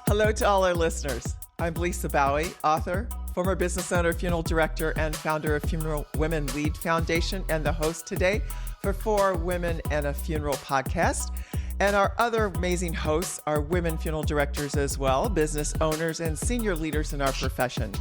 Hello to all our listeners. I'm Lisa Bowie, author, former business owner, funeral director, and founder of Funeral Women Lead Foundation, and the host today for 4 Women and a Funeral podcast. And our other amazing hosts are women funeral directors as well, business owners, and senior leaders in our profession.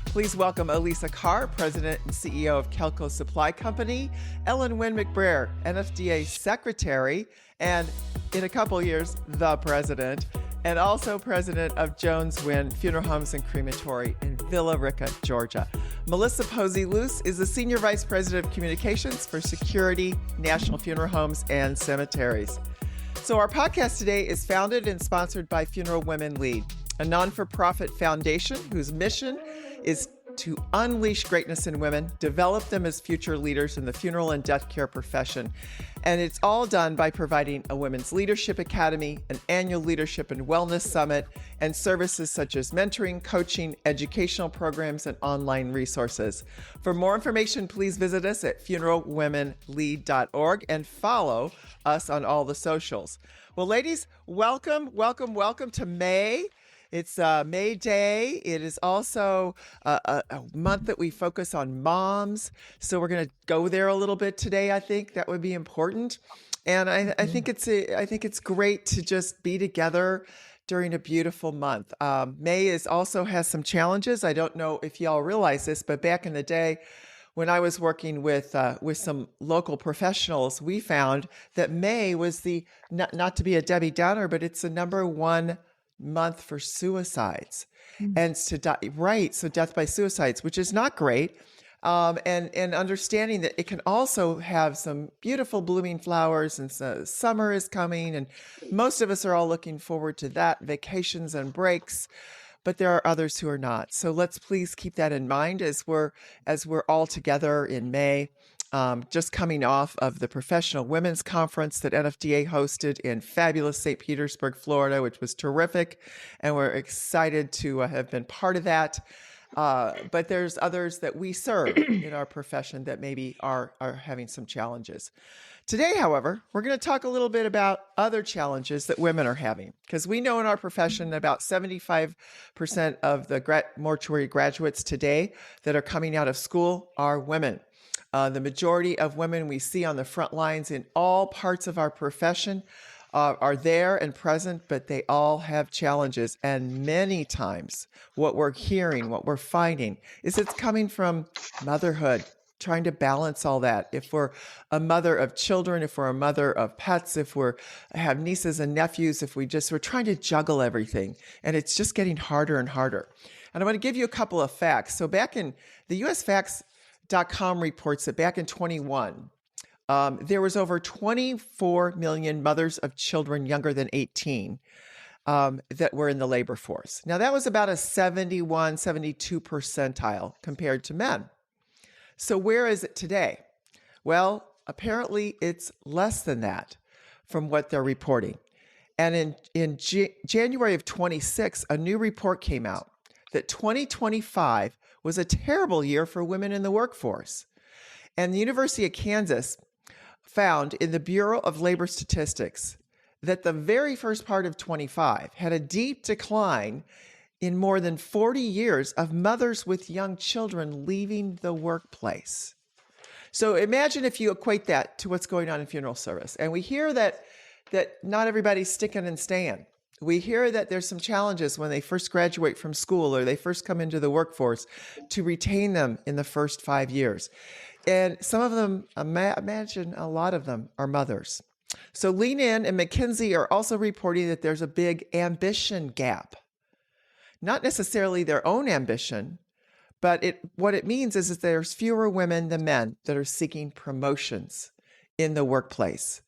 Please welcome Elisa Carr, President and CEO of Kelco Supply Company, Ellen Wynn McBrayer, NFDA Secretary, and in a couple years, the President, and also President of Jones Wynn Funeral Homes and Crematory in Villa Rica, Georgia. Melissa Posey-Luce is the Senior Vice President of Communications for Security, National Funeral Homes, and Cemeteries. So our podcast today is founded and sponsored by Funeral Women Lead, a non-for-profit foundation whose mission is to unleash greatness in women, develop them as future leaders in the funeral and death care profession. And it's all done by providing a Women's Leadership Academy, an annual leadership and wellness summit, and services such as mentoring, coaching, educational programs, and online resources. For more information, please visit us at funeralwomenlead.org and follow us on all the socials. Well, ladies, welcome to May. It's May Day. It is also a month that we focus on moms. So we're going to go there a little bit today. I think that would be important. And I think it's great to just be together during a beautiful month. May also has some challenges. I don't know if y'all realize this, but back in the day, when I was working with some local professionals, we found that May was not to be a Debbie Downer, but it's the number one month for suicides. And to die, right? So death by suicides, which is not great. And understanding that it can also have some beautiful blooming flowers, and so summer is coming, and most of us are all looking forward to that, vacations and breaks. But there are others who are not. So let's please keep that in mind as we're all together in May. Just coming off of the Professional Women's Conference that NFDA hosted in fabulous St. Petersburg, Florida, which was terrific. And we're excited to have been part of that. But there's others that we serve in our profession that maybe are having some challenges. Today, however, we're going to talk a little bit about other challenges that women are having, because we know in our profession about 75% of the mortuary graduates today that are coming out of school are women. The majority of women we see on the front lines in all parts of our profession are there and present, but they all have challenges. And many times what we're hearing, what we're finding is it's coming from motherhood, trying to balance all that. If we're a mother of children, if we're a mother of pets, if we have nieces and nephews, we're trying to juggle everything. And it's just getting harder and harder. And I want to give you a couple of facts. So back in the US Facts.com reports that back in 21, there was over 24 million mothers of children younger than 18 that were in the labor force. Now, that was about a 71, 72 percentile compared to men. So where is it today? Well, apparently it's less than that from what they're reporting. And in January of 26, a new report came out that 2025 was a terrible year for women in the workforce. And the University of Kansas found in the Bureau of Labor Statistics that the very first part of 25 had a deep decline in more than 40 years of mothers with young children leaving the workplace. So imagine if you equate that to what's going on in funeral service. And we hear that not everybody's sticking and staying. We hear that there's some challenges when they first graduate from school or they first come into the workforce to retain them in the first 5 years. And some of them, imagine a lot of them are mothers. So Lean In and McKinsey are also reporting that there's a big ambition gap. Not necessarily their own ambition, but what it means is that there's fewer women than men that are seeking promotions in the workplace.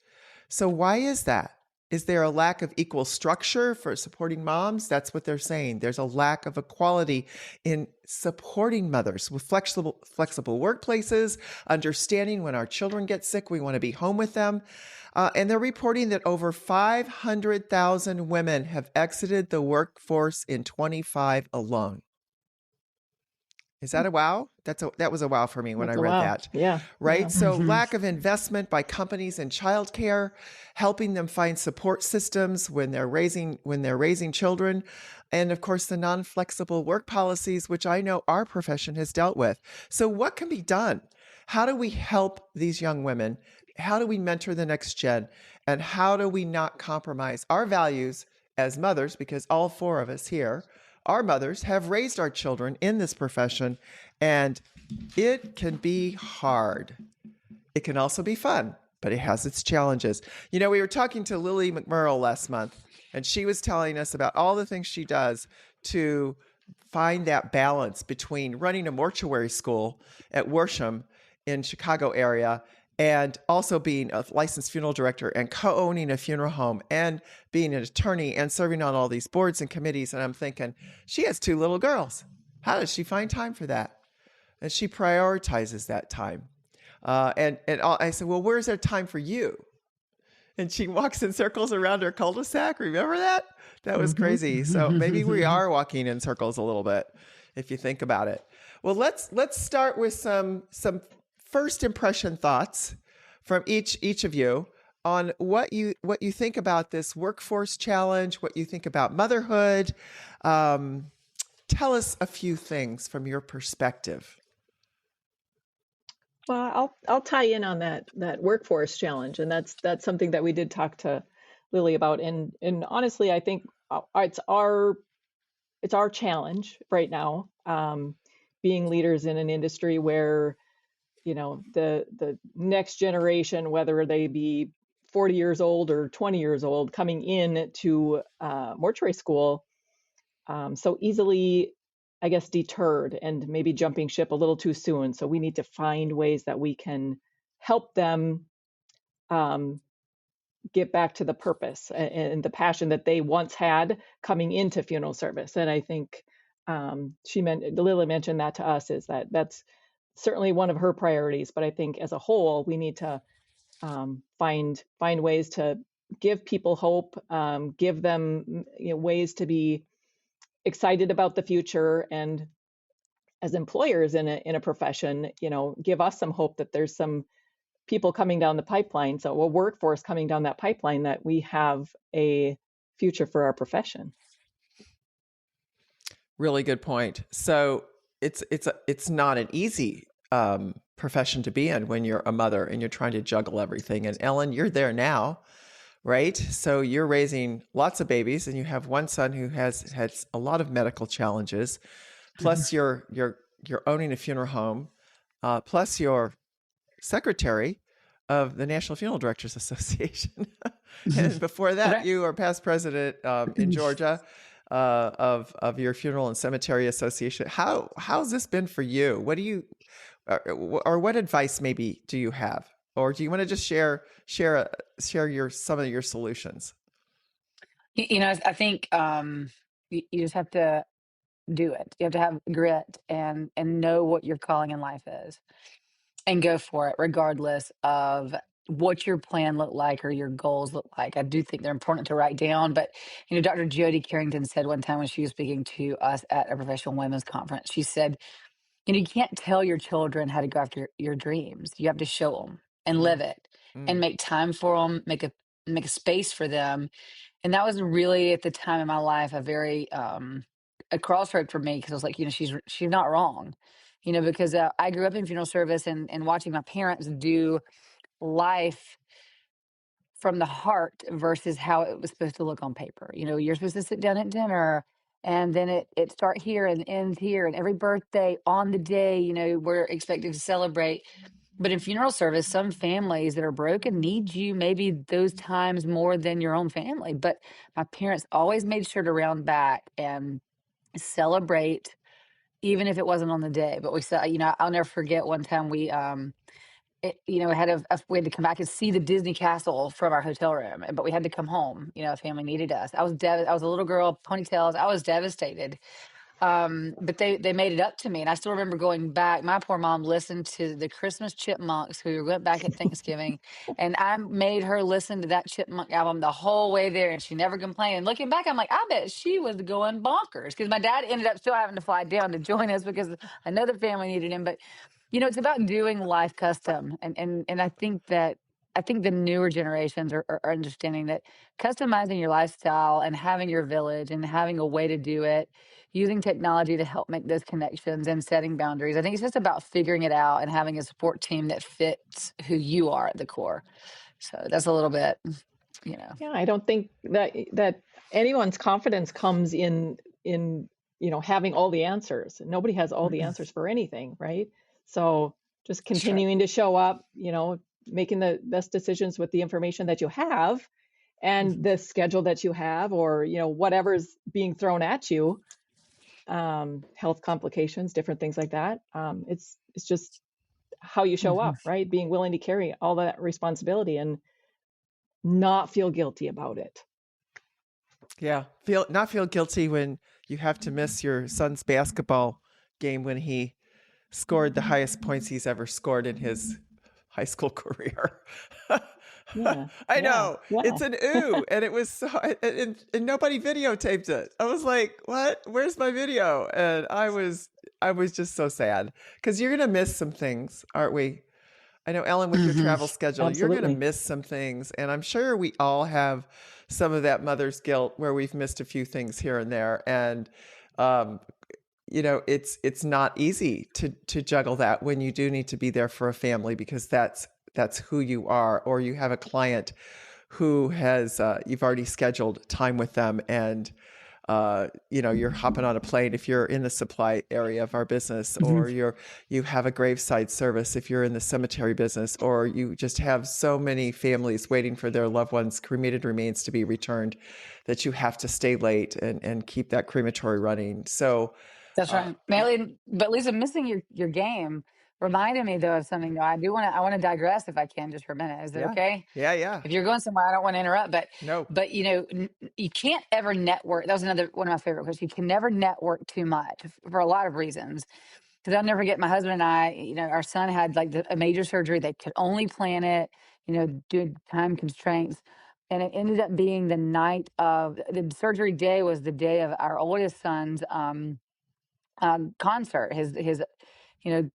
So why is that? Is there a lack of equal structure for supporting moms? That's what they're saying. There's a lack of equality in supporting mothers with flexible workplaces, understanding when our children get sick, we want to be home with them. And they're reporting that over 500,000 women have exited the workforce in 25 alone. Is that a wow? That was a wow for me when I That's a read wow. that. Yeah. Right? Yeah. So lack of investment by companies in childcare, helping them find support systems when they're raising children, and of course the non-flexible work policies which I know our profession has dealt with. So what can be done? How do we help these young women? How do we mentor the next gen? And how do we not compromise our values as mothers, because all four of us here, our mothers, have raised our children in this profession, and it can be hard. It can also be fun, but it has its challenges. You know, we were talking to Lily McMurrill last month, and she was telling us about all the things she does to find that balance between running a mortuary school at Worsham in Chicago area and also being a licensed funeral director and co-owning a funeral home and being an attorney and serving on all these boards and committees. And I'm thinking, she has two little girls. How does she find time for that? And she prioritizes that time. And I said, well, where's there time for you? And she walks in circles around her cul-de-sac. Remember that? That was crazy. So maybe we are walking in circles a little bit, if you think about it. Well, let's start with some first impression thoughts from each of you on what you think about this workforce challenge, what you think about motherhood. Tell us a few things from your perspective. Well, I'll tie in on that workforce challenge, and that's something that we did talk to Lily about. And honestly, I think it's our challenge right now, being leaders in an industry where the next generation, whether they be 40 years old or 20 years old, coming in to mortuary school, so easily, I guess, deterred and maybe jumping ship a little too soon. So we need to find ways that we can help them um, get back to the purpose and the passion that they once had coming into funeral service. And I think Lily mentioned that to us, is that's certainly one of her priorities. But I think as a whole, we need to find ways to give people hope, give them ways to be excited about the future, and as employers in a profession, give us some hope that there's some people coming down the pipeline, so a workforce coming down that pipeline, that we have a future for our profession. Really good point. So it's not an easy profession to be in when you're a mother and you're trying to juggle everything. And Ellen, you're there now, right? So you're raising lots of babies, and you have one son who has a lot of medical challenges. Plus, you're owning a funeral home. Plus, you're secretary of the National Funeral Directors Association. And before that, you are past president in Georgia of your Funeral and Cemetery Association. How's this been for you? What do you, or what advice maybe do you have, or do you want to just share some of your solutions? I think you just have to do it. You have to have grit and know what your calling in life is, and go for it, regardless of what your plan look like or your goals look like. I do think they're important to write down. But Dr. Jody Carrington said one time when she was speaking to us at a professional women's conference, she said, you can't tell your children how to go after your dreams. You have to show them and live it, and Mm. make time for them, make a space for them. And that was really, at the time in my life, a very a crossroad for me, because I was like, she's not wrong, because I grew up in funeral service, and watching my parents do life from the heart versus how it was supposed to look on paper. You're supposed to sit down at dinner, and then it start here and end here, and every birthday on the day, we're expected to celebrate. But in funeral service, some families that are broken need you maybe those times more than your own family. But my parents always made sure to round back and celebrate, even if it wasn't on the day. But we said, I'll never forget one time we had to come back and see the Disney castle from our hotel room, but we had to come home. A family needed us. I was a little girl, ponytails. I was devastated. But they made it up to me, and I still remember going back. My poor mom listened to the Christmas Chipmunks, who went back at Thanksgiving, and I made her listen to that Chipmunk album the whole way there, and she never complained. And looking back, I'm like, I bet she was going bonkers because my dad ended up still having to fly down to join us because another family needed him. But it's about doing life custom, and I think the newer generations are understanding that customizing your lifestyle and having your village and having a way to do it using technology to help make those connections and setting boundaries. I think it's just about figuring it out and having a support team that fits who you are at the core. So that's a little bit, you know. Yeah, I don't think that anyone's confidence comes in having all the answers. Nobody has all the Mm-mm. answers for anything, right? So just That's right. continuing to show up, making the best decisions with the information that you have and Mhm. the schedule that you have, or whatever's being thrown at you, health complications, different things like that. It's just how you show Mhm. up, right? Being willing to carry all that responsibility and not feel guilty about it. Yeah. Not feel guilty when you have to miss your son's basketball game when he scored the highest points he's ever scored in his high school career. Yeah, I yeah, know yeah. it's an ooh, and it was so, and nobody videotaped it. I was like, "What? Where's my video?" And I was just so sad because you're gonna miss some things, aren't we? I know, Ellen, with your Mhm. travel schedule, you're gonna Absolutely. miss some things, and I'm sure we all have some of that mother's guilt where we've missed a few things here and there, and um, it's not easy to juggle that when you do need to be there for a family because that's who you are, or you have a client who has you've already scheduled time with them, and you're hopping on a plane if you're in the supply area of our business, Mhm. or you have a graveside service if you're in the cemetery business, or you just have so many families waiting for their loved ones' cremated remains to be returned that you have to stay late and keep that crematory running. So, That's uh, right. But Lisa, missing your game reminded me though of something though. I want to digress if I can just for a minute. Is it yeah, okay? yeah, yeah. If you're going somewhere, I don't want to interrupt, No, but you can't ever network. That was another one of my favorite questions. You can never network too much for a lot of reasons. Because I'll never forget my husband and I, our son had like a major surgery. They could only plan it, due to time constraints. And it ended up being the night of the surgery day was the day of our oldest son's concert, his you know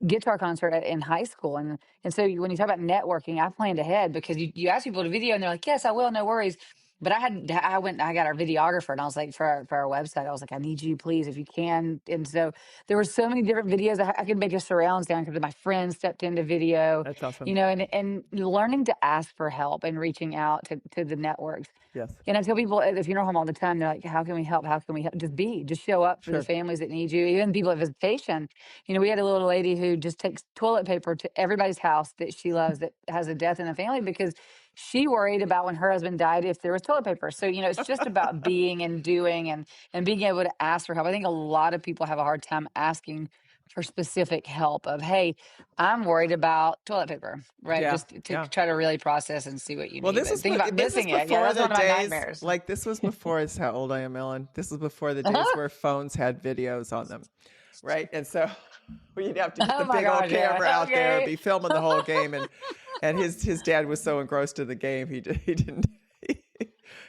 guitar concert in high school. And so when you talk about networking, I planned ahead because you ask people to video and they're like, yes, I will, no worries. But I got our videographer and I was like, for our website, I was like, I need you, please, if you can. And so there were so many different videos. I could make a surround sound because my friends stepped into video, that's awesome. and learning to ask for help and reaching out to the networks. Yes, And I tell people at the funeral home all the time, they're like, how can we help? How can we help? Just show up for the sure. families that need you, even people at visitation. We had a little lady who just takes toilet paper to everybody's house that she loves that has a death in the family because she worried about when her husband died if there was toilet paper. So, it's just about being and doing and being able to ask for help. I think a lot of people have a hard time asking for specific help of, hey, I'm worried about toilet paper, right? Yeah, Just to yeah. try to really process and see what you Well, need. But think about this was missing it. Yeah, before that's the one of my days, nightmares. like this was before, is how old I am, Ellen. This was before the days where phones had videos on them, right? And so you'd have to get the Oh my big old gosh, camera yeah. out there and Okay. be filming the whole game, and his dad was so engrossed in the game he didn't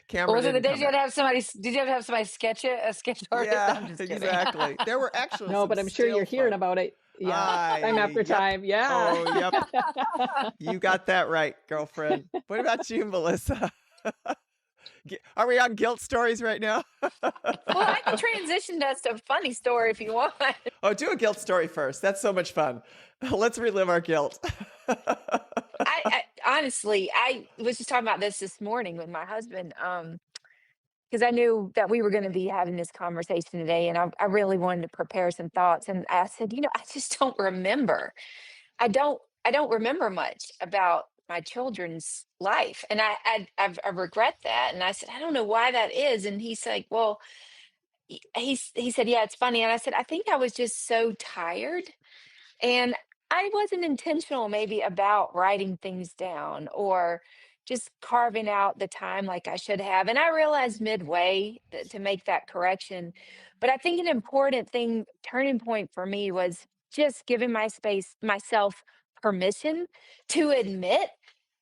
camera Was it the didn't days come you had out. to have somebody? Did you have to have somebody sketch it? A sketch artist? Yeah, I'm just kidding. exactly. There were actually No, some but I'm sure still you're hearing photos. about it. Yeah, time after Yep. time. Yeah. Oh, yep. You got that right, girlfriend. What about you, Melissa? Are we on guilt stories right now? Well, I can transition to a funny story if you want. Oh, do a guilt story first. That's so much fun. Let's relive our guilt. I honestly, I was just talking about this morning with my husband, because I knew that we were going to be having this conversation today, and I really wanted to prepare some thoughts. And I said, I just don't remember. I don't remember much about my children's life, and I regret that. And I said, I don't know why that is. And he's like, well, he said, yeah, it's funny. And I said, I think I was just so tired. And I wasn't intentional maybe about writing things down or, just carving out the time like I should have. And I realized midway to make that correction. But I think an important thing, turning point for me was just giving myself permission to admit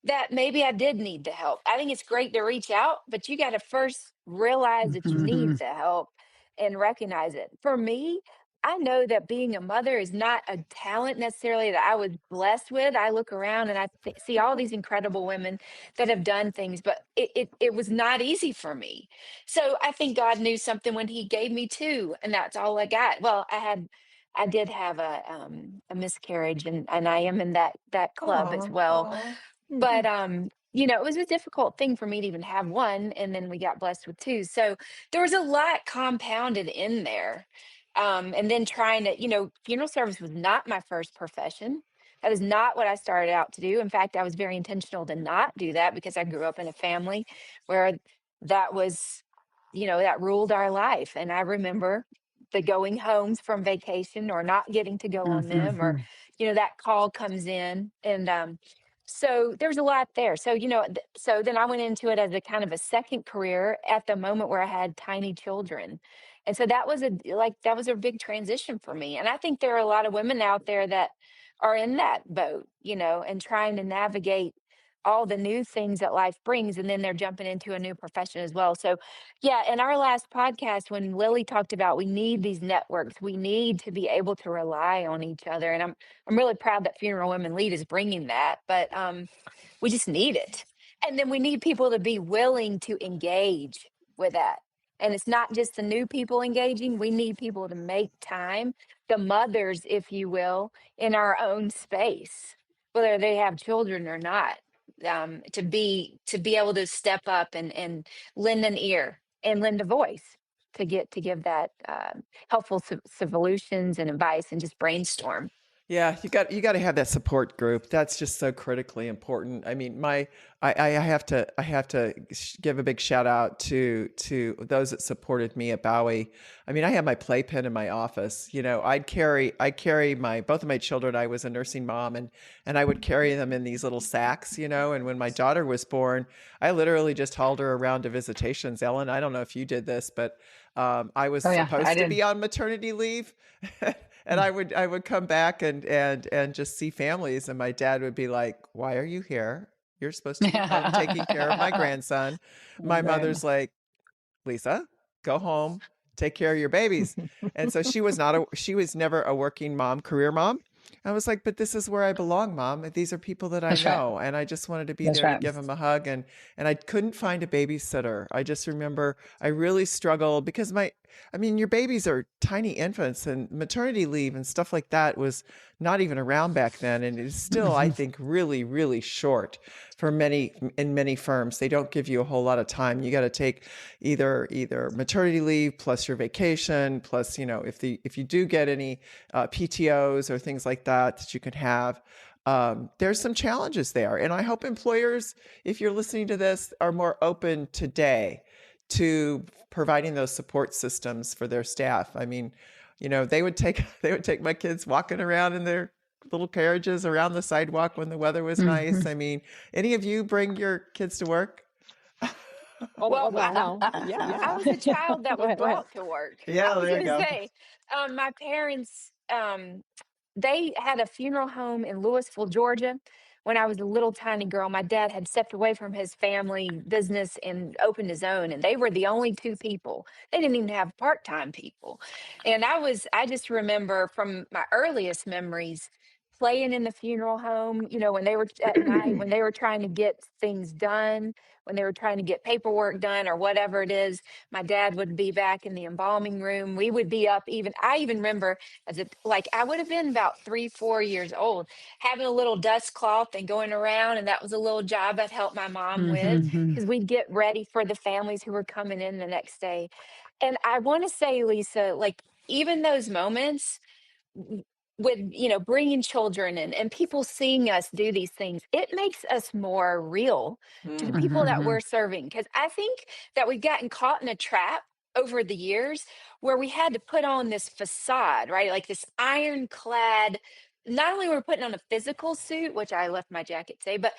that maybe I did need the help. I think it's great to reach out, but you got to first realize that you need Mhm. the help and recognize it. For me, I know that being a mother is not a talent necessarily that I was blessed with. I look around and see all these incredible women that have done things, but it was not easy for me. So I think God knew something when He gave me two, and that's all I got. Well, I did have a miscarriage, and I am in that club as Aw, well. aw. But it was a difficult thing for me to even have one, and then we got blessed with two. So there was a lot compounded in there. And then trying to, funeral service was not my first profession. That is not what I started out to do. In fact, I was very intentional to not do that because I grew up in a family where that was, that ruled our life. And I remember the going homes from vacation or not getting to go on them, or, Mhm. that call comes in. And so there's a lot there. So, so then I went into it as a kind of a second career at the moment where I had tiny children. And so that was a big transition for me. And I think there are a lot of women out there that are in that boat, and trying to navigate all the new things that life brings. And then they're jumping into a new profession as well. So, yeah, in our last podcast, when Lily talked about we need these networks, we need to be able to rely on each other. And I'm really proud that Funeral Women Lead is bringing that. But we just need it. And then we need people to be willing to engage with that. And it's not just the new people engaging, we need people to make time, the mothers, if you will, in our own space, whether they have children or not, to be able to step up and lend an ear and lend a voice to give that helpful solutions and advice and just brainstorm. Yeah, you got to have that support group. That's just so critically important. I mean, I have to give a big shout out to those that supported me at Bowie. I mean, I had my playpen in my office. I'd carry my both of my children. I was a nursing mom, and I would carry them in these little sacks. And when my daughter was born, I literally just hauled her around to visitations. Ellen, I don't know if you did this, but I was Oh yeah, I supposed to did. be on maternity leave. And I would come back and just see families, and my dad would be like, "Why are you here? You're supposed to be home taking care of my grandson." My Right. mother's like, "Lisa, go home, take care of your babies." And so she was never a working mom, career mom. I was like, "But this is where I belong, Mom. These are people that I That's right. know." And I just wanted to be That's there to right. give them a hug. And I couldn't find a babysitter. I just remember I really struggled because I mean, your babies are tiny infants, and maternity leave and stuff like that was not even around back then. And it's still, I Mhm. think, really, really short in many firms. They don't give you a whole lot of time. You got to take either maternity leave plus your vacation plus, if you do get any PTOs or things like that you could have. There's some challenges there. And I hope employers, if you're listening to this, are more open today to providing those support systems for their staff. I mean, they would take they would take my kids walking around in their little carriages around the sidewalk when the weather was nice. Mhm. I mean, any of you bring your kids to work? Oh, Well, well, I yeah. was a child that Go was ahead. Go ahead. brought to work. Yeah, I was there you going to go. say, my parents, they had a funeral home in Louisville, Georgia. When I was a little tiny girl, my dad had stepped away from his family business and opened his own, and they were the only two people. They didn't even have part-time people. And I just remember from my earliest memories playing in the funeral home, when they were at night, when they were trying to get things done, when they were trying to get paperwork done or whatever it is. My dad would be back in the embalming room. We would be up I even remember like I would have been about 3, 4 years old, having a little dust cloth and going around. And that was a little job I'd help my mom with Mhm. because we'd get ready for the families who were coming in the next day. And I want to say, Lisa, like even those moments w- with bringing children in and people seeing us do these things, it makes us more real to the Mm. people that we're Mhm. serving, because I think that we've gotten caught in a trap over the years where we had to put on this facade, right, like this ironclad not only we're putting on a physical suit, which I left my jacket today, but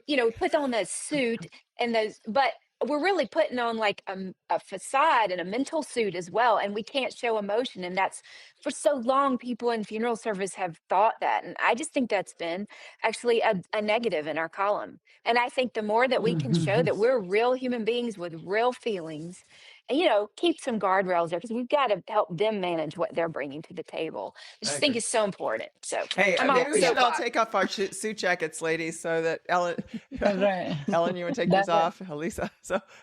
we put on a suit and those, but we're really putting on like a facade and a mental suit as well, and we can't show emotion, and that's for so long people in funeral service have thought that, and I just think that's been actually a negative in our column. And I think the more that we can show that we're real human beings with real feelings, and keep some guardrails there because we've got to help them manage what they're bringing to the table. I I just think agree. it's so important. So Hey, I'm off maybe the we should all soapbox. take off our suit jackets, ladies, so that That's right. Ellen, you want to take yours That's it. off, Elisa?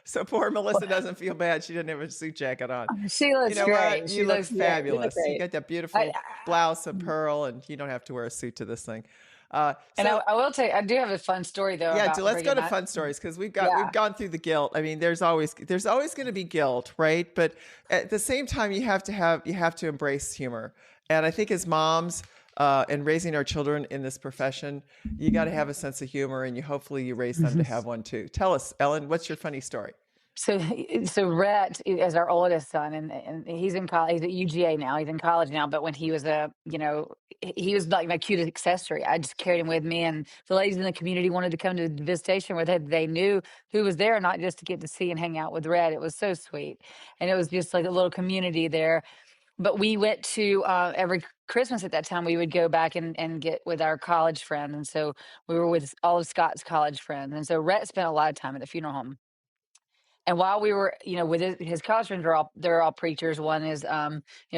So poor Melissa doesn't feel bad. She didn't have a suit jacket on. She You looks know what? great. You She look looks, Yeah, you look fabulous. You great. got that I, beautiful blouse of pearl, and you don't have to wear a suit to this thing. and So I will tell you, I do have a fun story though yeah, about let's go bringing to my, fun stories because we've yeah. gone through the guilt. I mean, there's always going to be guilt, right? But at the same time, you have to embrace humor. And I think as moms and raising our children in this profession, you got to have a sense of humor, and hopefully you raise them to have one too. Tell us, Ellen, what's your funny story? So Rhett is our oldest son, and he's in college. He's at UGA now. He's in college now. But when he was he was like my cutest accessory. I just carried him with me, and the ladies in the community wanted to come to the visitation where they knew who was there, not just to get to see and hang out with Rhett. It was so sweet, and it was just like a little community there. But we went to every Christmas at that time. We would go back and get with our college friends, and so we were with all of Scott's college friends, and so Rhett spent a lot of time at the funeral home. And while we were, with his college friends they're all preachers. One is,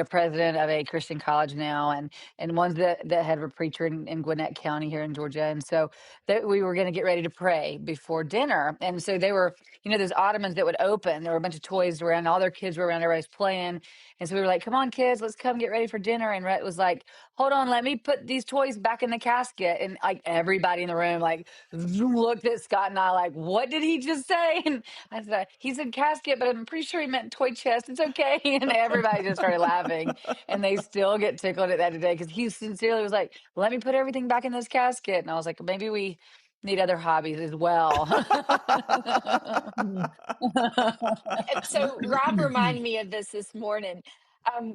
president of a Christian college now, and one's the head of a preacher in Gwinnett County here in Georgia. And so that we were going to get ready to pray before dinner. And so they were, those ottomans that would open. There were a bunch of toys around. All their kids were around. Everybody's playing. And so we were like, "Come on, kids, let's come get ready for dinner." And Rhett was like, "Hold on, let me put these toys back in the casket." And like everybody in the room like looked at Scott and I like, "What did he just say?" And I said, "He said casket, but I'm pretty sure he meant toy chest. It's okay." And everybody just started laughing. And they still get tickled at that today because he sincerely was like, "Let me put everything back in this casket." And I was like, maybe we need other hobbies as well. Mm. So Rob reminded me of this morning.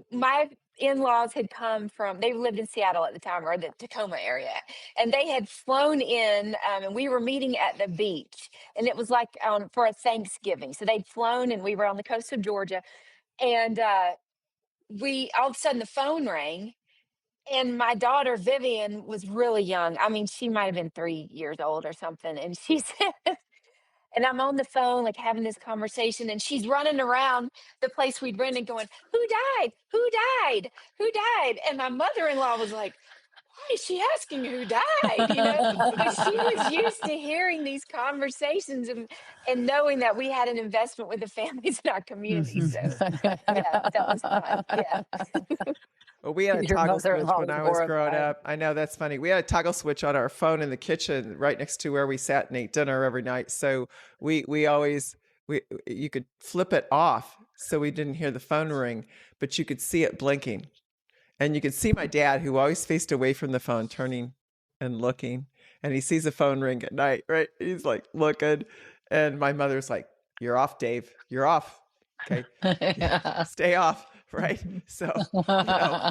My in-laws had come from, they lived in Seattle at the time, or the Tacoma area, and they had flown in, and we were meeting at the beach, and it was like for a Thanksgiving. So they'd flown, and we were on the coast of Georgia, and we all of a sudden the phone rang, and my daughter Vivian was really young. I mean, she might have been 3 years old or something, and she said, and I'm on the phone, like having this conversation, and she's running around the place we'd rented going, "Who died? Who died? Who died?" And my mother in law was like, "Why is she asking who died?" But she was used to hearing these conversations and knowing that we had an investment with the families in our community. So, yeah, that was fun. Yeah. Well, we had a Your toggle switch mother-in-law when was I was growing horrified. up. I know that's funny. We had a toggle switch on our phone in the kitchen right next to where we sat and ate dinner every night. So we always you could flip it off so we didn't hear the phone ring, but you could see it blinking. And you could see my dad, who always faced away from the phone, turning and looking. And he sees the phone ring at night, right? He's like looking. And my mother's like, "You're off, Dave. You're off. Okay. Yeah. Stay off." Right. So,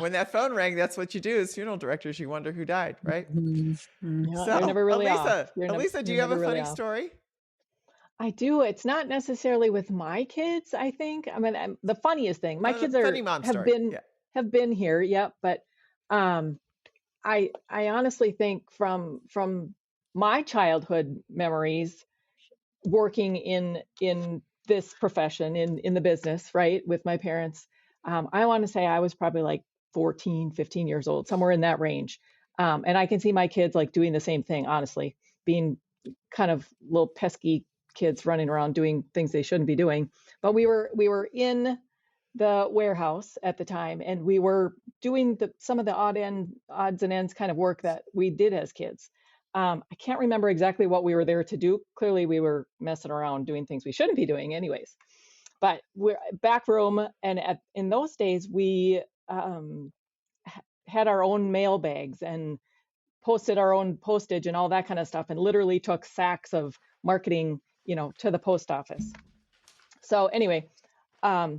when that phone rang, that's what you do as funeral directors. You wonder who died, right? Yeah, you're So, never really off. Elisa, do You're you have a never really funny off. story? I do. It's not necessarily with my kids, I think. I mean, the funniest thing, my kids Funny mom story. Yeah. have been here, yep, but um I honestly think from my childhood memories working in this profession in the business, right, with my parents, I want to say I was probably like 14, 15 years old, somewhere in that range. And I can see my kids like doing the same thing, honestly, being kind of little pesky kids running around doing things they shouldn't be doing. But we were in the warehouse at the time, and we were doing some of the odds and ends kind of work that we did as kids. I can't remember exactly what we were there to do. Clearly, we were messing around doing things we shouldn't be doing, anyways. But we're back room, and in those days we had our own mail bags and posted our own postage and all that kind of stuff, and literally took sacks of marketing, to the post office. So anyway, a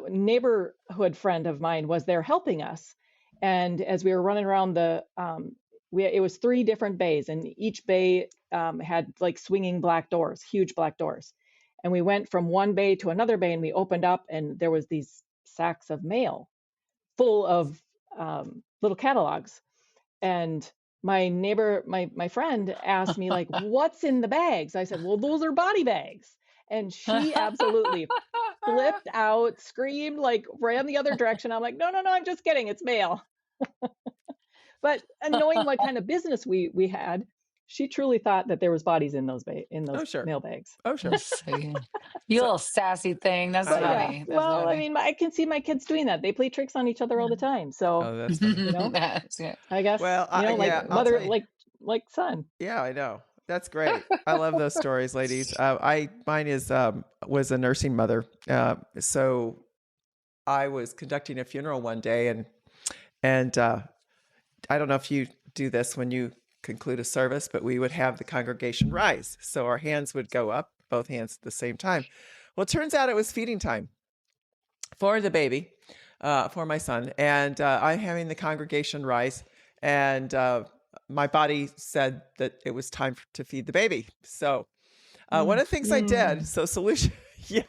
neighborhood friend of mine was there helping us, And as we were running around it was 3 different bays, and each bay had like swinging black doors, huge black doors. And we went from one bay to another bay, and we opened up, and there was these sacks of mail full of little catalogs. And my neighbor, my friend asked me, like, what's in the bags? I said, well, those are body bags. And she absolutely flipped out, screamed, like ran the other direction. I'm like, no, no, no, I'm just kidding. It's mail. But knowing what kind of business we had, she truly thought that there was bodies in those Oh, sure. mail bags. Oh, sure. You little sassy thing. That's But yeah, funny. That's well, I funny. mean, I can see my kids doing that. They play tricks on each other all the time. So, Oh, that's funny. you know, Yeah. I guess, Well, like yeah, I'll mother, tell you. like son. Yeah, I know. That's great. I love those stories, ladies. Mine was a nursing mother. So I was conducting a funeral one day, and I don't know if you do this when you conclude a service, but we would have the congregation rise. So our hands would go up, both hands at the same time. Well, it turns out it was feeding time for the baby, for my son, and I'm having the congregation rise, and my body said that it was time to feed the baby. So one of the things I did, so solution, yeah,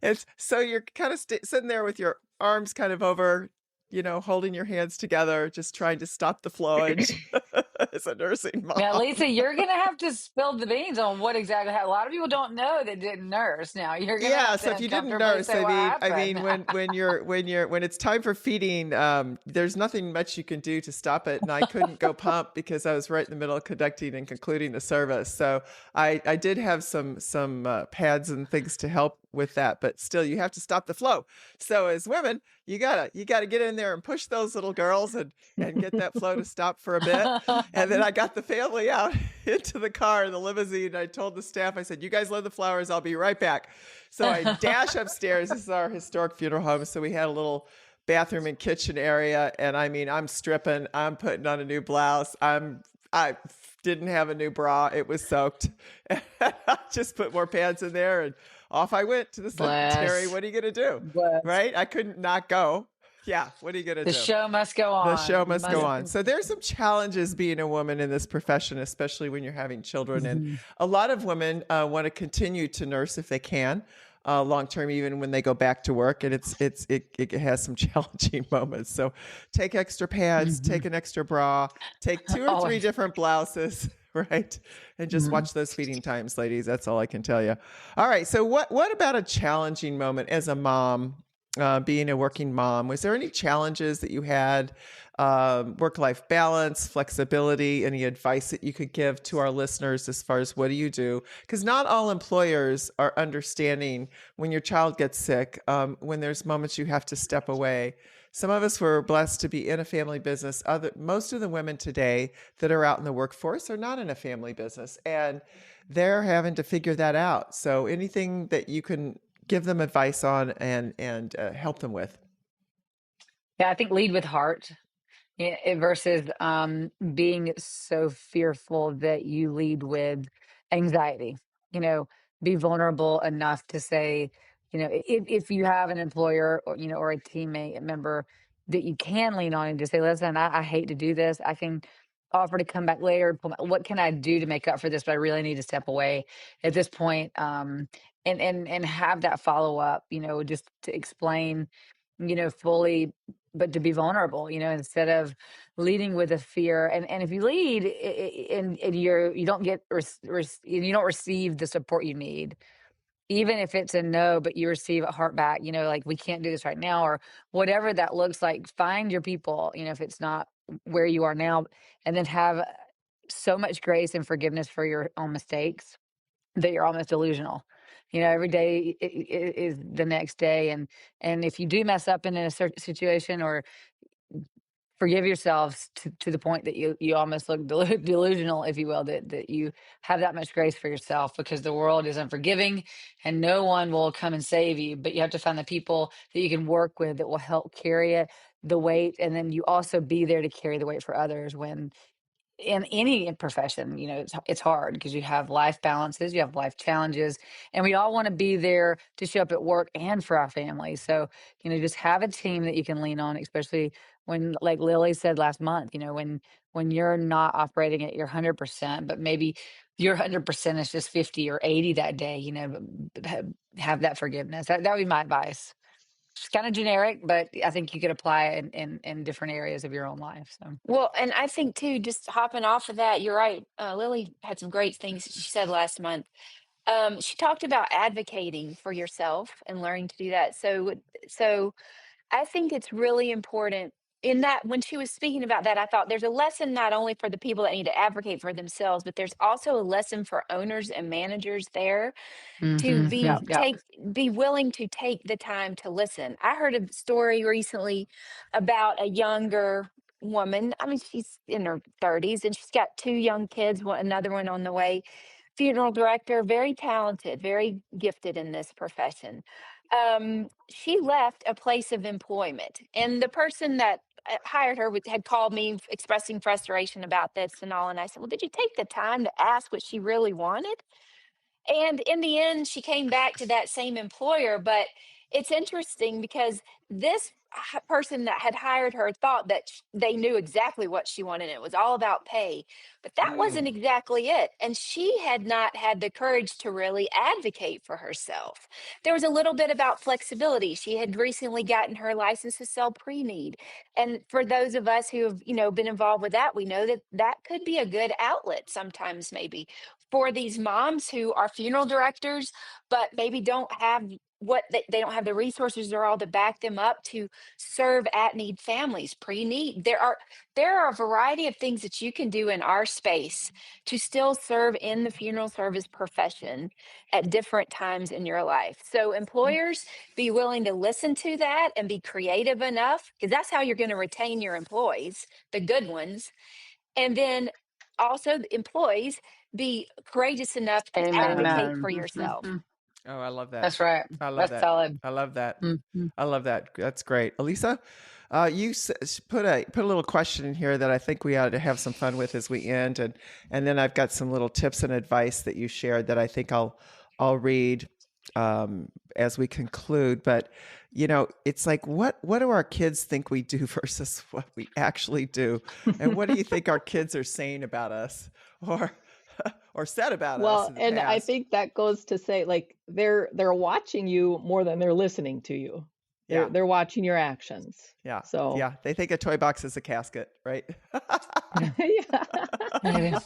it's so you're kind of sitting there with your arms kind of over, holding your hands together, just trying to stop the flowage as a nursing mom. Now, Lisa, you're gonna have to spill the beans on what exactly happened. A lot of people don't know that didn't nurse. Now you're gonna have So to if you didn't comfortably nurse, say what I mean, happened. when it's time for feeding, there's nothing much you can do to stop it. And I couldn't go pump because I was right in the middle of conducting and concluding the service. So I did have some pads and things to help with that, but still you have to stop the flow. So as women, you gotta get in there and push those little girls and get that flow to stop for a bit. And then I got the family out into the car in the limousine. I told the staff, I said, you guys load the flowers. I'll be right back. So I dash upstairs. This is our historic funeral home. So we had a little bathroom and kitchen area. And I mean, I'm stripping, I'm putting on a new blouse. I didn't have a new bra. It was soaked. And I just put more pads in there and off I went to the cemetery. What are you going to do? Right? I couldn't not go. Yeah. What are you going to do? The show must go on. The show must go on. So there's some challenges being a woman in this profession, especially when you're having children. And a lot of women want to continue to nurse if they can. Long term, even when they go back to work, and it has some challenging moments. So take extra pads, take an extra bra, take 2 or 3 different blouses, right? And just watch those feeding times, ladies. That's all I can tell you. All right. So what about a challenging moment as a mom, being a working mom? Was there any challenges that you had? Work-life balance, flexibility, any advice that you could give to our listeners as far as what do you do? Because not all employers are understanding when your child gets sick, when there's moments you have to step away. Some of us were blessed to be in a family business. Most of the women today that are out in the workforce are not in a family business, and they're having to figure that out. So anything that you can give them advice on and help them with. Yeah, I think lead with heart. Versus being so fearful that you lead with anxiety. You know, be vulnerable enough to say, if you have an employer or or a teammate member that you can lean on and just say, listen, I hate to do this. I can offer to come back later. What can I do to make up for this? But I really need to step away at this point. And have that follow up. Just to explain, fully, but to be vulnerable, instead of leading with a fear. And if you lead and you don't get you don't receive the support you need, even if it's a no, but you receive a heart back, like we can't do this right now, or whatever that looks like, find your people, if it's not where you are now, and then have so much grace and forgiveness for your own mistakes that you're almost delusional. Every day is the next day. And if you do mess up in a certain situation, or forgive yourselves to the point that you almost look delusional, if you will, that you have that much grace for yourself, because the world is unforgiving and no one will come and save you. But you have to find the people that you can work with that will help carry the weight. And then you also be there to carry the weight for others when in any profession, it's hard because you have life balances, you have life challenges, and we all want to be there to show up at work and for our families. So, just have a team that you can lean on, especially when, like Lily said last month, when you're not operating at your 100%, but maybe your 100% is just 50 or 80 that day, but have that forgiveness. That would be my advice. It's kind of generic, but I think you could apply it in different areas of your own life. So. Well, and I think too, just hopping off of that, you're right. Lily had some great things she said last month. She talked about advocating for yourself and learning to do that. So I think it's really important in that when she was speaking about that, I thought there's a lesson not only for the people that need to advocate for themselves, but there's also a lesson for owners and managers there to Yeah, yeah. be willing to take the time to listen. I heard a story recently about a younger woman. I mean, she's in her 30s and she's got two young kids, another one on the way. Funeral director, very talented, very gifted in this profession. She left a place of employment, and the person that hired her had called me expressing frustration about this and all. And I said, "Well, did you take the time to ask what she really wanted?" And in the end, she came back to that same employer. But it's interesting because this person that had hired her thought that they knew exactly what she wanted. It was all about pay, but that wasn't exactly it. And she had not had the courage to really advocate for herself. There was a little bit about flexibility. She had recently gotten her license to sell pre-need. And for those of us who have, been involved with that, we know that that could be a good outlet sometimes, maybe for these moms who are funeral directors, but maybe don't have they don't have the resources or all to back them up to serve at need families, pre-need. There are a variety of things that you can do in our space to still serve in the funeral service profession at different times in your life. So employers, be willing to listen to that and be creative enough, because that's how you're going to retain your employees, the good ones. And then also the employees, be courageous enough to advocate Amen. for yourself. Oh, I love that. That's right. I love That's that. solid. I love that. Mm-hmm. I love that. That's great. Elisa, you put a little question in here that I think we ought to have some fun with as we end, and then I've got some little tips and advice that you shared that I think I'll read as we conclude. But it's like what do our kids think we do versus what we actually do, and what do you think our kids are saying about us or said about us in the And I past? think that goes to say, like, they're watching you more than they're listening to you. They're watching your actions. Yeah. So Yeah. They think a toy box is a casket, right? yeah.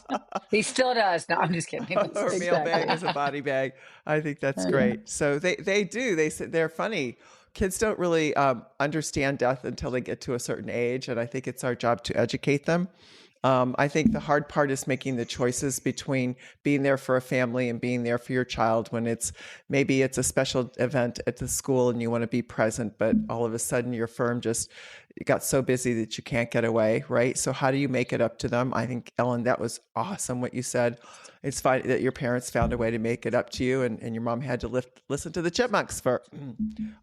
He still does. No, I'm just kidding. Or a mail bag Exactly. is a body bag. I think that's great. So they do. They're funny. Kids don't really understand death until they get to a certain age, and I think it's our job to educate them. I think the hard part is making the choices between being there for a family and being there for your child when maybe it's a special event at the school and you want to be present, but all of a sudden your firm just got so busy that you can't get away, right? So how do you make it up to them? I think, Ellen, that was awesome what you said. It's fine that your parents found a way to make it up to you, and your mom had to listen to the Chipmunks for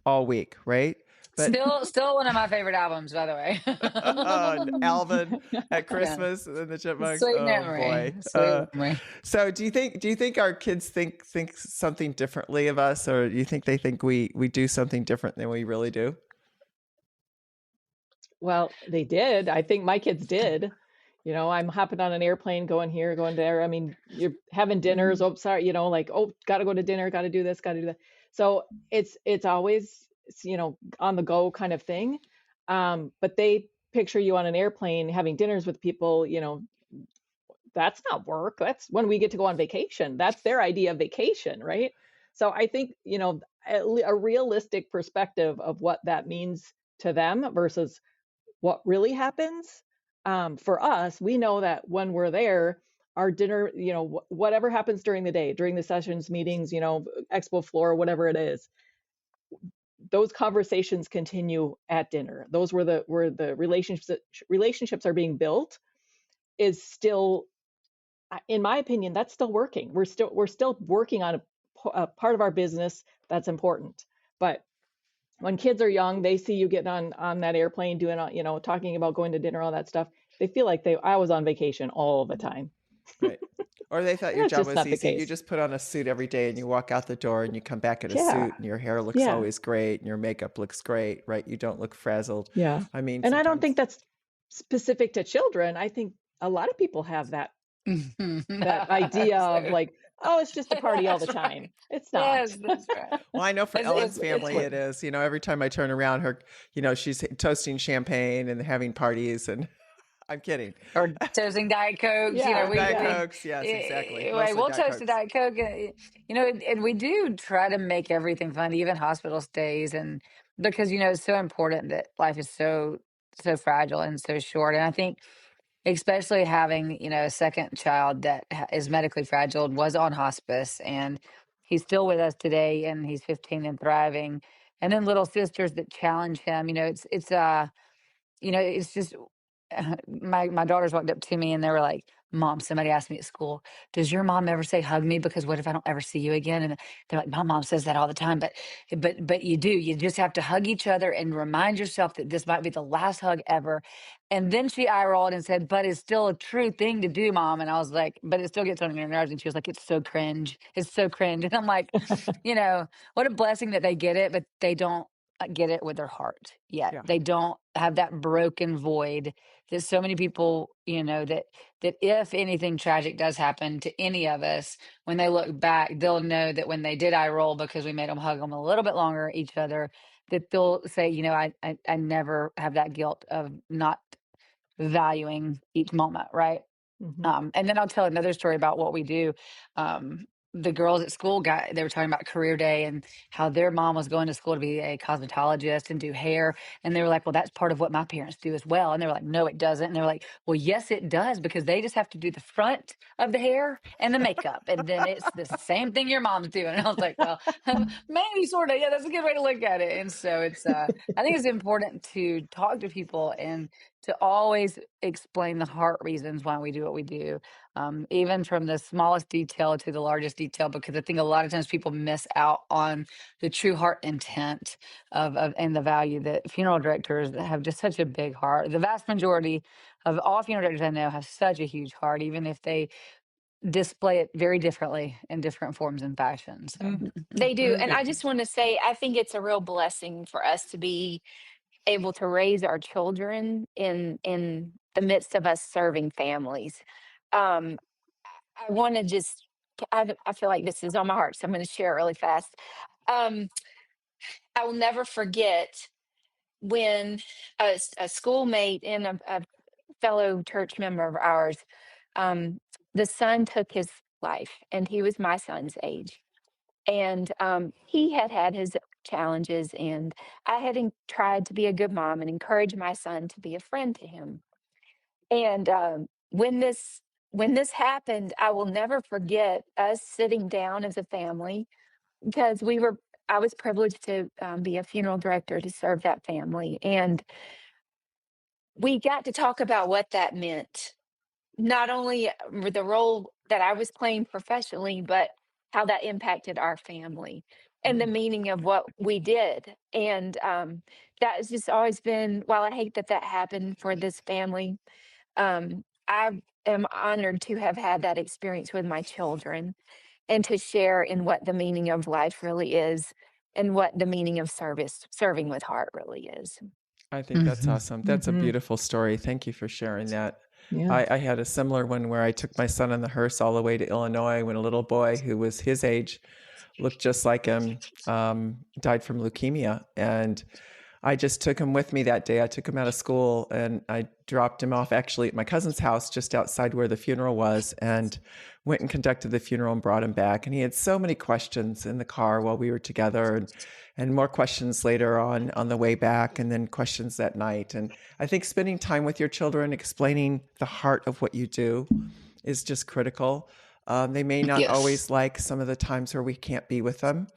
all week, right? But still one of my favorite albums, by the way. Alvin at Christmas and the Chipmunks. Sweet Oh memory. boy. Sweet memory. So do you think our kids think something differently of us, or do you think they think we do something different than we really do? Well, they did. I think my kids did. I'm hopping on an airplane, going here, going there. I mean, you're having dinners. Oh, sorry. Got to go to dinner, got to do this, got to do that. So it's always, on the go kind of thing. But they picture you on an airplane having dinners with people, that's not work. That's when we get to go on vacation. That's their idea of vacation, right? So I think, a realistic perspective of what that means to them versus what really happens. For us, we know that when we're there, our dinner, whatever happens during the day, during the sessions, meetings, expo floor, whatever it is, those conversations continue at dinner. Those where the relationships are being built is still, in my opinion, that's still working. We're still working on a part of our business that's important. But when kids are young, they see you getting on that airplane doing, talking about going to dinner, all that stuff. they feel like I was on vacation all the time. Right. Or they thought your That's job just was not the easy. You case. just put on a suit every day and you walk out the door and you come back in a Yeah. suit and your hair looks Yeah. always great and your makeup looks great, right? You don't look frazzled. Yeah. I mean, And I don't sometimes. think that's specific to children. I think a lot of people have that idea of So- like, oh, it's just a party all the That's time. right. It's not. Yes, that's right. Well, I know for Ellen's family work. it is. Every time I turn around, she's toasting champagne and having parties, and I'm kidding. Or toasting Diet Cokes, Yeah, Diet Cokes, yes, exactly. Mostly we'll Diet toast a Cokes. Diet Coke, and we do try to make everything fun, even hospital stays, and because it's so important that life is so fragile and so short, and I think especially having a second child that is medically fragile and was on hospice, and he's still with us today, and he's 15 and thriving, and then little sisters that challenge him. It's just my daughters walked up to me and they were like, "Mom, somebody asked me at school, does your mom ever say hug me? Because what if I don't ever see you again?" And they're like, "My mom says that all the time, but you do. You just have to hug each other and remind yourself that this might be the last hug ever." And then she eye rolled and said, "But it's still a true thing to do, Mom." And I was like, "But it still gets on your nerves." And she was like, "It's so cringe. It's so cringe." And I'm like, what a blessing that they get it, but they don't get it with their heart yet. Yeah. They don't have that broken void that so many people, that if anything tragic does happen to any of us, when they look back, they'll know that when they did eye roll because we made them hug them a little bit longer each other, that they'll say, I never have that guilt of not valuing each moment, right? And then I'll tell another story about what we do. The girls at school they were talking about career day and how their mom was going to school to be a cosmetologist and do hair. And they were like, well, that's part of what my parents do as well. And they were like, no, it doesn't. And they were like, well, yes, it does, because they just have to do the front of the hair and the makeup. And then it's the same thing your mom's doing. And I was like, well, maybe sort of. Yeah, that's a good way to look at it. And so I think it's important to talk to people and to always explain the heart reasons why we do what we do, even from the smallest detail to the largest detail, because I think a lot of times people miss out on the true heart intent of and the value that funeral directors have just such a big heart. The vast majority of all funeral directors I know have such a huge heart, even if they display it very differently in different forms and fashions. So. They do. And I just want to say, I think it's a real blessing for us to be able to raise our children in the midst of us serving families. Um, I want to just, I feel like this is on my heart, so I'm going to share it really fast. Um, I will never forget when a schoolmate and a fellow church member of ours, um, the son took his life, and he was my son's age. And he had had his challenges, and I had tried to be a good mom and encourage my son to be a friend to him. And when this happened, I will never forget us sitting down as a family, because I was privileged to be a funeral director to serve that family, and we got to talk about what that meant, not only with the role that I was playing professionally, but how that impacted our family and the meaning of what we did. And that has just always been, while I hate that that happened for this family, I am honored to have had that experience with my children and to share in what the meaning of life really is and what the meaning of serving with heart really is. I think that's awesome. That's a beautiful story. Thank you for sharing that. Yeah. I had a similar one where I took my son on the hearse all the way to Illinois when a little boy who was his age, looked just like him, died from leukemia. And I just took him with me that day. I took him out of school and I dropped him off actually at my cousin's house just outside where the funeral was, and went and conducted the funeral and brought him back. And he had so many questions in the car while we were together, and more questions later on the way back, and then questions that night. And I think spending time with your children, explaining the heart of what you do is just critical. They may not always like some of the times where we can't be with them.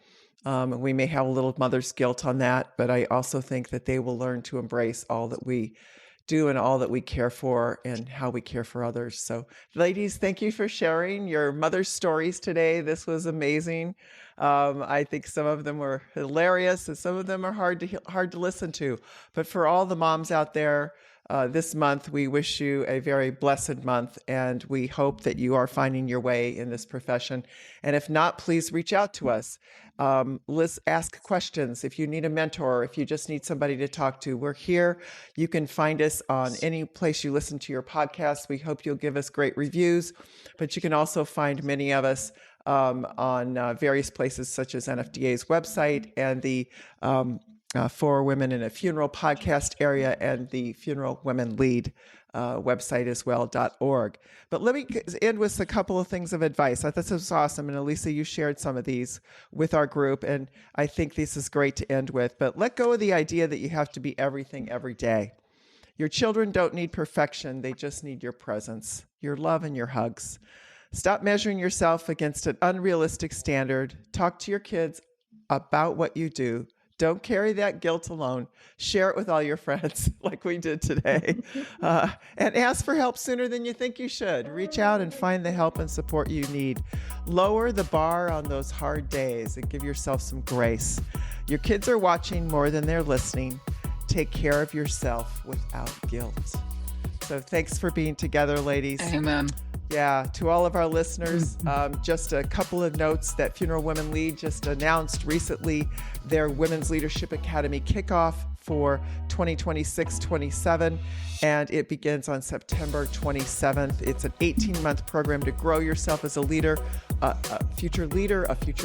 We may have a little mother's guilt on that, but I also think that they will learn to embrace all that we do and all that we care for and how we care for others. So ladies, thank you for sharing your mother's stories today. This was amazing. I think some of them were hilarious and some of them are hard to listen to. But for all the moms out there, this month. We wish you a very blessed month, and we hope that you are finding your way in this profession. And if not, please reach out to us. Let's ask questions. If you need a mentor, if you just need somebody to talk to, we're here. You can find us on any place you listen to your podcast. We hope you'll give us great reviews, but you can also find many of us on various places such as NFDA's website and the For Women in a Funeral podcast area and the Funeral Women Lead website as well, .org. But let me end with a couple of things of advice. I thought this was awesome. And Elisa, you shared some of these with our group, and I think this is great to end with. But let go of the idea that you have to be everything every day. Your children don't need perfection. They just need your presence, your love, and your hugs. Stop measuring yourself against an unrealistic standard. Talk to your kids about what you do. Don't carry that guilt alone. Share it with all your friends like we did today. And ask for help sooner than you think you should. Reach out and find the help and support you need. Lower the bar on those hard days and give yourself some grace. Your kids are watching more than they're listening. Take care of yourself without guilt. So thanks for being together, ladies. Amen. Yeah, to all of our listeners, just a couple of notes that Funeral Women Lead just announced recently their Women's Leadership Academy kickoff for 2026-27, and it begins on September 27th. It's an 18-month program to grow yourself as a leader, a future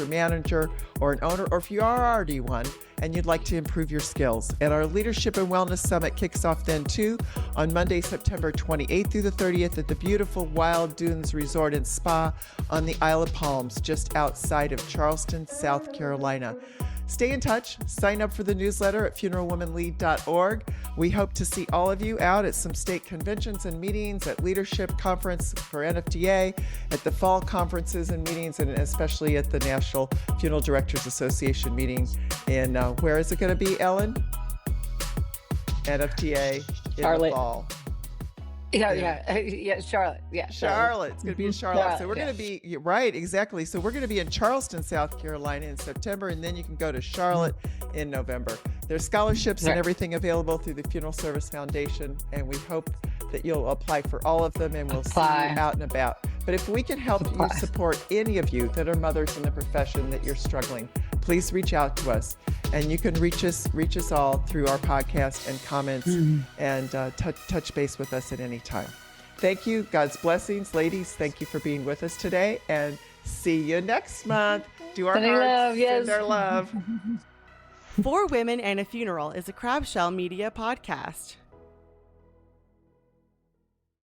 manager, or an owner, or if you are already one and you'd like to improve your skills. And our Leadership and Wellness Summit kicks off then too on Monday, September 28th through the 30th at the beautiful Wild Dunes Resort and Spa on the Isle of Palms, just outside of Charleston, South Carolina. Stay in touch. Sign up for the newsletter at funeralwomenlead.org. We hope to see all of you out at some state conventions and meetings, at Leadership Conference for NFDA, at the fall conferences and meetings, and especially at the National Funeral Directors Association meeting in, where is it going to be, Ellen? NFTA in Charlotte. the fall. Yeah, Charlotte. Yeah, Charlotte. It's going to be in Charlotte. Charlotte, So we're going to be, right, exactly. So we're going to be in Charleston, South Carolina in September, and then you can go to Charlotte in November. There's scholarships and everything available through the Funeral Service Foundation, and we hope that you'll apply for all of them, and we'll see you out and about. But if we can help you support any of you that are mothers in the profession that you're struggling, please reach out to us. And you can reach us all through our podcast and comments and touch base with us at any time. Thank you. God's blessings. Ladies, thank you for being with us today, and see you next month. Do our Sending hearts, love, yes. send our love. For Women and a Funeral is a Crabshell Media podcast.